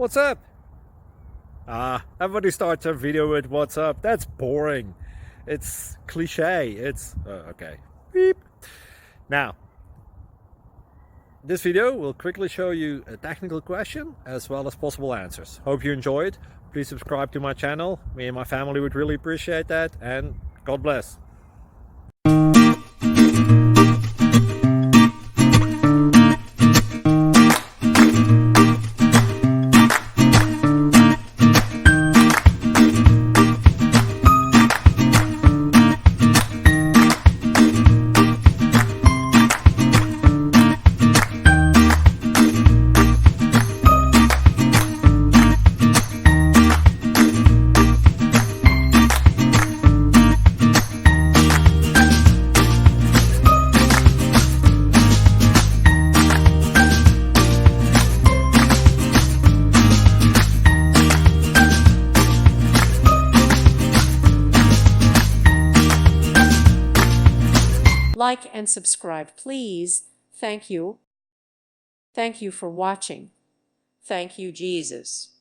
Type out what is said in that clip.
What's up? Everybody starts a video with what's up. That's boring. It's cliche. It's okay. Beep. Now, this video will quickly show you a technical question as well as possible answers. Hope you enjoyed. Please subscribe to my channel. Me and my family would really appreciate that, and God bless. Like and subscribe, please. Thank you. Thank you for watching. Thank you, Jesus.